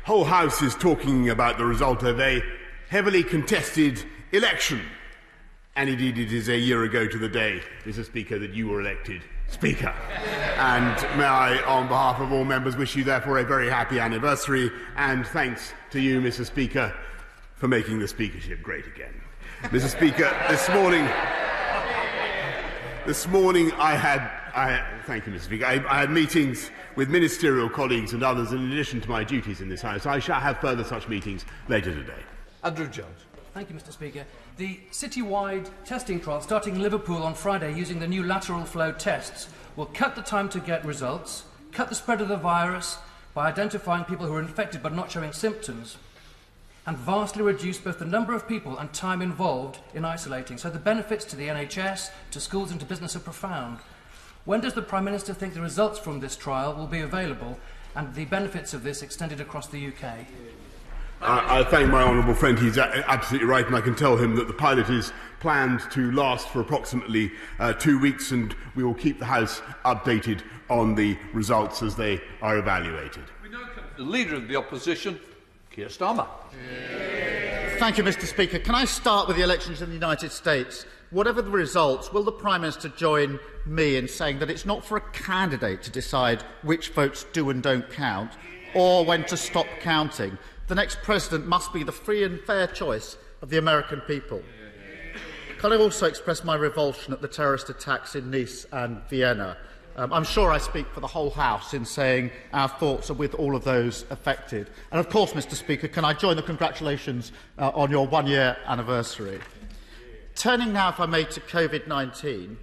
whole House is talking about the result of a heavily contested election. And indeed it is a year ago to the day, Mr. Speaker, that you were elected Speaker. And may I, on behalf of all members, wish you therefore a very happy anniversary, and thanks to you, Mr. Speaker, for making the speakership great again. Mr. Speaker, this morning I had thank you, Mr. Speaker. I had meetings with ministerial colleagues and others in addition to my duties in this House. I shall have further such meetings later today. Andrew Jones. Thank you, Mr. Speaker. The citywide testing trial starting in Liverpool on Friday using the new lateral flow tests will cut the time to get results, cut the spread of the virus by identifying people who are infected but not showing symptoms, and vastly reduce both the number of people and time involved in isolating. So the benefits to the NHS, to schools and to business are profound. When does the Prime Minister think the results from this trial will be available and the benefits of this extended across the UK? I thank my honourable friend. He's absolutely right, and I can tell him that the pilot is planned to last for approximately 2 weeks, and we will keep the House updated on the results as they are evaluated. We now come to the Leader of the Opposition, Keir Starmer. Thank you, Mr. Speaker. Can I start with the elections in the United States? Whatever the results, will the Prime Minister join me in saying that it's not for a candidate to decide which votes do and don't count, or when to stop counting? The next president must be the free and fair choice of the American people. Can I also express my revulsion at the terrorist attacks in Nice and Vienna? I'm sure I speak for the whole House in saying our thoughts are with all of those affected. And of course, Mr. Speaker, can I join the congratulations on your one-year anniversary? Turning now, if I may, to Covid-19.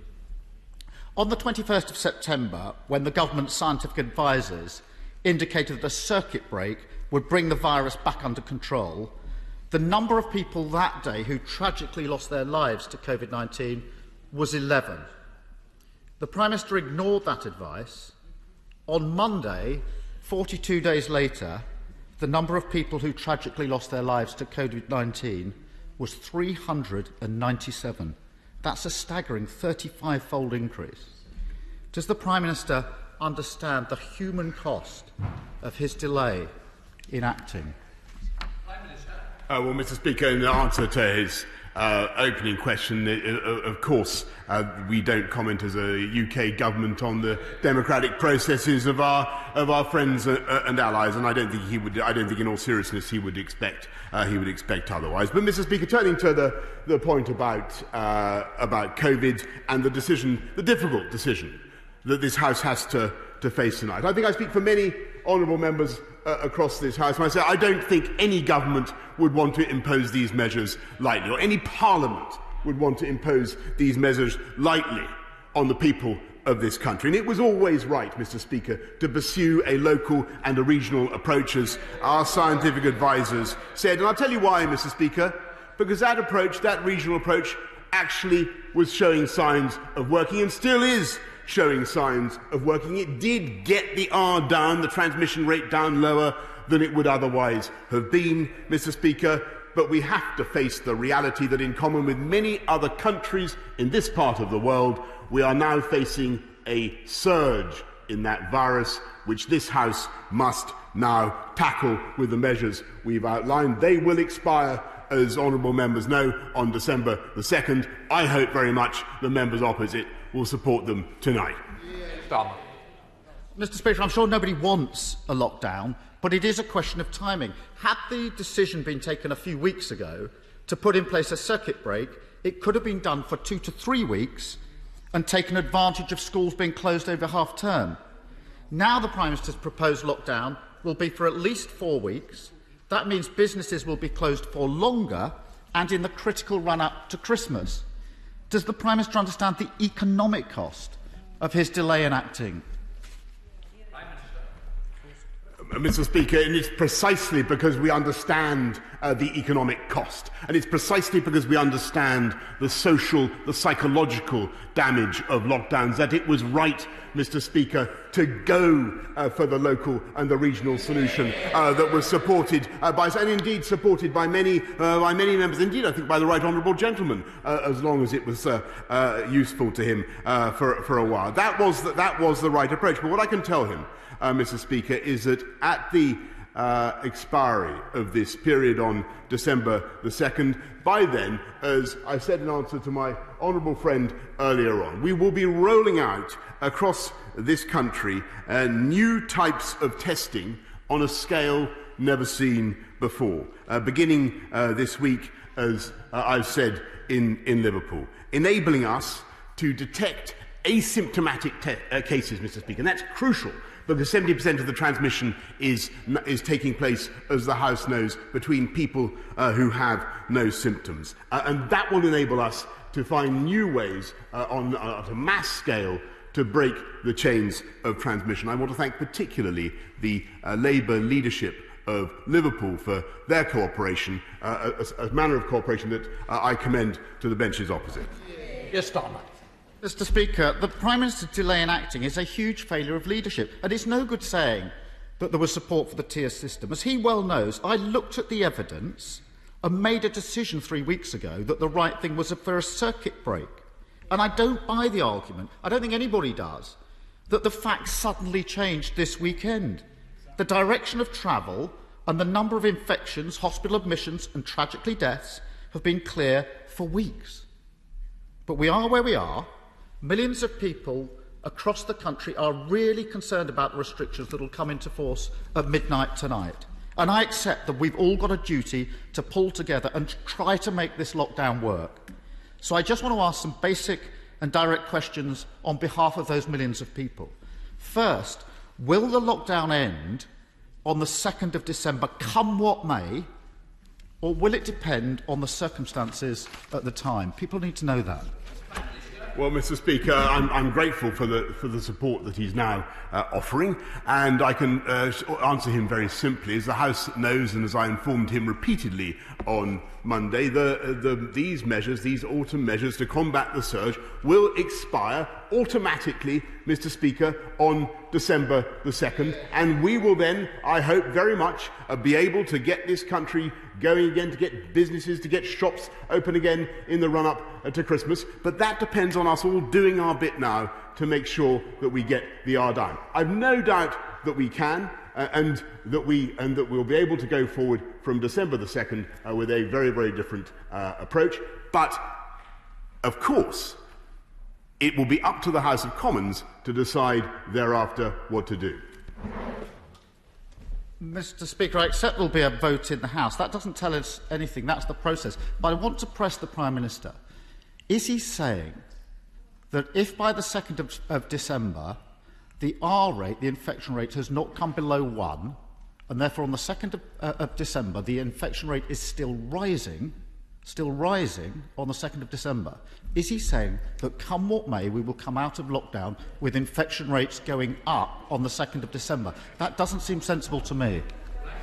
On the 21st of September, when the government's scientific advisers indicated that a circuit break would bring the virus back under control, the number of people that day who tragically lost their lives to Covid-19 was 11. The Prime Minister ignored that advice. On Monday, 42 days later, the number of people who tragically lost their lives to Covid-19 was 397. That's a staggering 35-fold increase. Does the Prime Minister understand the human cost of his delay in acting? Well, Mr. Speaker, in answer to his opening question, of course, we don't comment as a UK government on the democratic processes of our friends and allies, and I don't think, in all seriousness, he would expect otherwise. But, Mr. Speaker, turning to the point about COVID and the difficult decision that this House has to face tonight, I think I speak for many honourable members across this House when I say I don't think any government would want to impose these measures lightly, or any parliament would want to impose these measures lightly on the people of this country. And it was always right, Mr. Speaker, to pursue a local and a regional approach, as our scientific advisers said. And I'll tell you why, Mr. Speaker, because that approach, that regional approach, actually was showing signs of working and still is showing signs of working. It did get the R down, the transmission rate down lower than it would otherwise have been, Mr. Speaker, but we have to face the reality that, in common with many other countries in this part of the world, we are now facing a surge in that virus, which this House must now tackle with the measures we've outlined. They will expire, as honourable members know, on December the 2nd. I hope very much the members opposite will support them tonight. Mr. Speaker, I'm sure nobody wants a lockdown, but it is a question of timing. Had the decision been taken a few weeks ago to put in place a circuit break, it could have been done for 2 to 3 weeks and taken advantage of schools being closed over half-term. Now the Prime Minister's proposed lockdown will be for at least 4 weeks. That means businesses will be closed for longer and in the critical run-up to Christmas. Does the Prime Minister understand the economic cost of his delay in acting? Mr. Speaker, and it's precisely because we understand the economic cost, and it's precisely because we understand the social, the psychological damage of lockdowns that it was right, Mr. Speaker, to go for the local and the regional solution that was supported by, and indeed supported by many members, indeed I think by the right honourable gentleman, as long as it was useful to him for a while. That was the right approach. But what I can tell him, Mr. Speaker, is that at the expiry of this period on December the 2nd. By then, as I said in answer to my honourable friend earlier on, we will be rolling out across this country new types of testing on a scale never seen before, beginning this week, as I've said, in Liverpool, enabling us to detect asymptomatic cases, Mr. Speaker. And that's crucial, because 70% of the transmission is taking place, as the House knows, between people who have no symptoms. And that will enable us to find new ways on a mass scale to break the chains of transmission. I want to thank particularly the Labour leadership of Liverpool for their cooperation, a manner of cooperation that I commend to the benches opposite. Yes, Starmer. Mr. Speaker, the Prime Minister's delay in acting is a huge failure of leadership, and it's no good saying that there was support for the tier system. As he well knows, I looked at the evidence and made a decision 3 weeks ago that the right thing was for a circuit break. And I don't buy the argument, I don't think anybody does, that the facts suddenly changed this weekend. The direction of travel and the number of infections, hospital admissions and tragically deaths have been clear for weeks. But we are where we are. Millions of people across the country are really concerned about the restrictions that will come into force at midnight tonight. And I accept that we've all got a duty to pull together and try to make this lockdown work. So I just want to ask some basic and direct questions on behalf of those millions of people. First, will the lockdown end on the 2nd of December, come what may, or will it depend on the circumstances at the time? People need to know that. Well, Mr. Speaker, I'm grateful for the support that he's now offering, and I can answer him very simply. As the House knows, and as I informed him repeatedly on Monday, these measures, these autumn measures to combat the surge, will expire automatically, Mr. Speaker, on December the 2nd, and we will then, I hope very much, be able to get this country going again, to get businesses, to get shops open again in the run-up to Christmas. But that depends on us all doing our bit now to make sure that we get the R down. I've no doubt that we can, and that we'll be able to go forward from December the 2nd with a very, very different approach. But, of course, it will be up to the House of Commons to decide thereafter what to do. Mr. Speaker, I accept there will be a vote in the House. That doesn't tell us anything. That's the process. But I want to press the Prime Minister. Is he saying that if by the 2nd of December the R rate, the infection rate, has not come below 1, and therefore on the 2nd of December the infection rate is still rising on the 2nd of December, is he saying that come what may, we will come out of lockdown with infection rates going up on the 2nd of December? That doesn't seem sensible to me.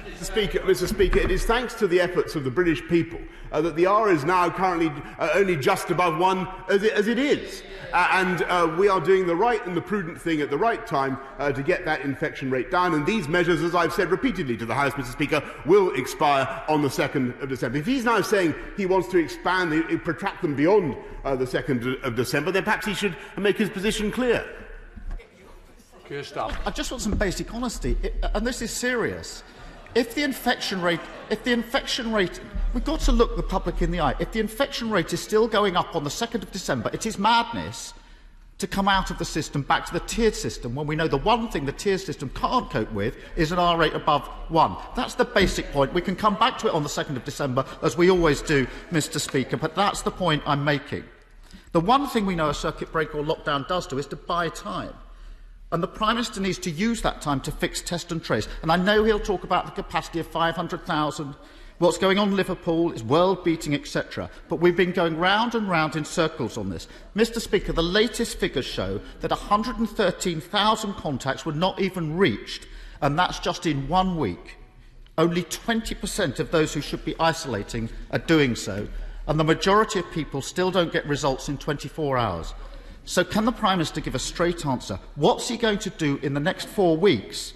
Mr. Speaker, it is thanks to the efforts of the British people that the R is now currently only just above 1 as it is. And we are doing the right and the prudent thing at the right time to get that infection rate down. And these measures, as I've said repeatedly to the House, Mr. Speaker, will expire on the 2nd of December. If he's now saying he wants to protract them beyond the 2nd of December, then perhaps he should make his position clear. I just want some basic honesty, and this is serious. If the infection rate, we've got to look the public in the eye. If the infection rate is still going up on the 2nd of December, it is madness to come out of the system back to the tiered system when we know the one thing the tiered system can't cope with is an R rate above 1. That's the basic point. We can come back to it on the 2nd of December, as we always do, Mr. Speaker, but that's the point I'm making. The one thing we know a circuit breaker or lockdown does do is to buy time. And the Prime Minister needs to use that time to fix, test and trace. And I know he'll talk about the capacity of 500,000, what's going on in Liverpool, is world-beating, etc. But we've been going round and round in circles on this. Mr. Speaker, the latest figures show that 113,000 contacts were not even reached, and that's just in 1 week. Only 20% of those who should be isolating are doing so, and the majority of people still don't get results in 24 hours. So can the Prime Minister give a straight answer? What's he going to do in the next 4 weeks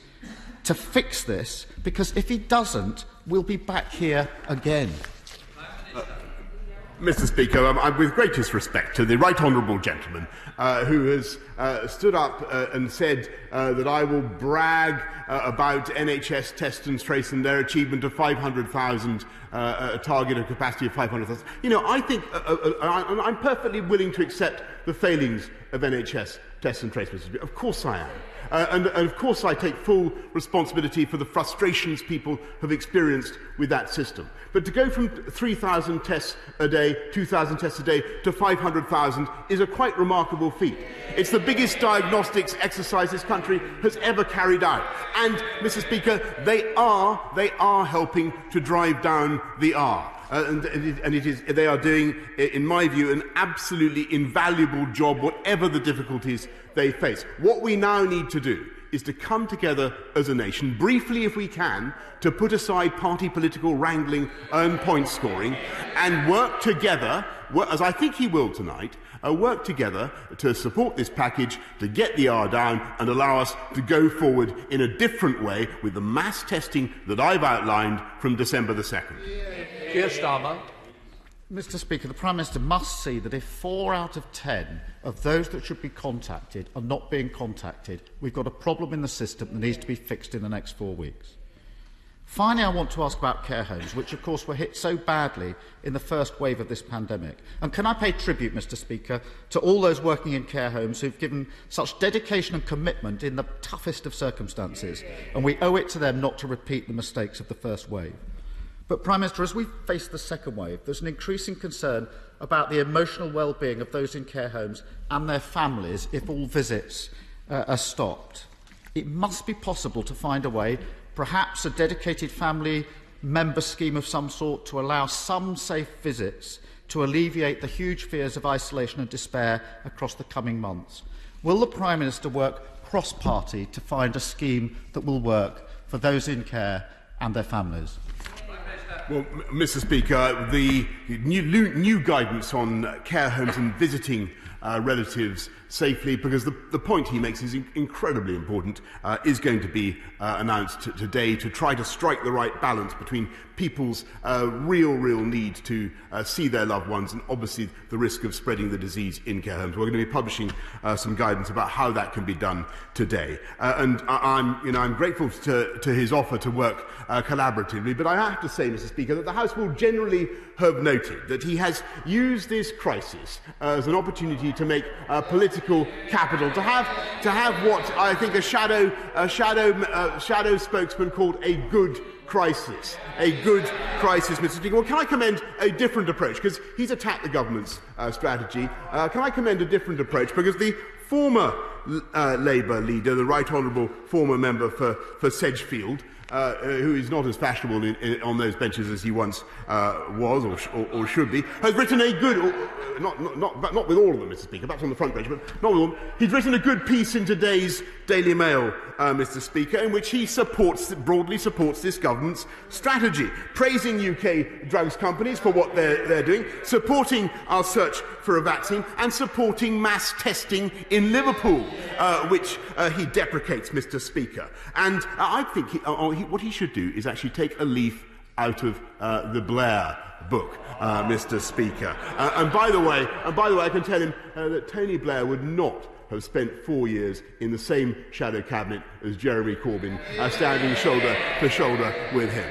to fix this? Because if he doesn't, we'll be back here again. Mr. Speaker, with greatest respect to the right honourable gentleman who has stood up and said that I will brag about NHS test and trace and their achievement of 500,000, a target of capacity of 500,000. You know, I think I'm perfectly willing to accept the failings of NHS test and trace, Mr. Speaker. Of course I am. And of course I take full responsibility for the frustrations people have experienced with that system. But to go from 3,000 tests a day, 2,000 tests a day, to 500,000 is a quite remarkable feat. It's the biggest diagnostics exercise this country has ever carried out. And, Mr. Speaker, they are helping to drive down the R. They are doing, in my view, an absolutely invaluable job, whatever the difficulties they face. What we now need to do is to come together as a nation, briefly if we can, to put aside party political wrangling and point scoring, and work together, as I think he will tonight, work together to support this package, to get the R down and allow us to go forward in a different way with the mass testing that I've outlined from December the 2nd. Keir Starmer. Mr. Speaker, the Prime Minister must see that if 4 out of 10 of those that should be contacted are not being contacted, we've got a problem in the system that needs to be fixed in the next 4 weeks. Finally, I want to ask about care homes, which of course were hit so badly in the first wave of this pandemic. And can I pay tribute, Mr. Speaker, to all those working in care homes who've given such dedication and commitment in the toughest of circumstances, and we owe it to them not to repeat the mistakes of the first wave. But, Prime Minister, as we face the second wave, there's an increasing concern about the emotional well-being of those in care homes and their families if all visits are stopped. It must be possible to find a way, perhaps a dedicated family member scheme of some sort, to allow some safe visits to alleviate the huge fears of isolation and despair across the coming months. Will the Prime Minister work cross-party to find a scheme that will work for those in care and their families? Well, Mr. Speaker, the new guidance on care homes and visiting relatives safely, because the point he makes is incredibly important, is going to be announced today to try to strike the right balance between people's real need to see their loved ones and obviously the risk of spreading the disease in care homes. We're going to be publishing some guidance about how that can be done today. And I'm grateful to his offer to work collaboratively, but I have to say, Mr. Speaker, that the House will generally have noted that he has used this crisis as an opportunity to make political capital, to have what I think a shadow spokesman called a good crisis. A good crisis, Mr. Speaker. Well, can I commend a different approach? Because he's attacked the government's strategy. Can I commend a different approach? Because the former Labour leader, the Right Honourable former member for Sedgefield, who is not as fashionable on those benches as he once was or should be, has written a good, not with all of them, Mr. Speaker, perhaps on the front bench, but not with all of them. He's written a good piece in today's Daily Mail, Mr. Speaker, in which he broadly supports this government's strategy, praising UK drugs companies for what they're doing, supporting our search for a vaccine, and supporting mass testing in Liverpool, which he deprecates, Mr. Speaker. And I think what he should do is actually take a leaf out of the Blair book, Mr. Speaker. And by the way, I can tell him that Tony Blair would not have spent 4 years in the same shadow cabinet as Jeremy Corbyn, standing shoulder to shoulder with him.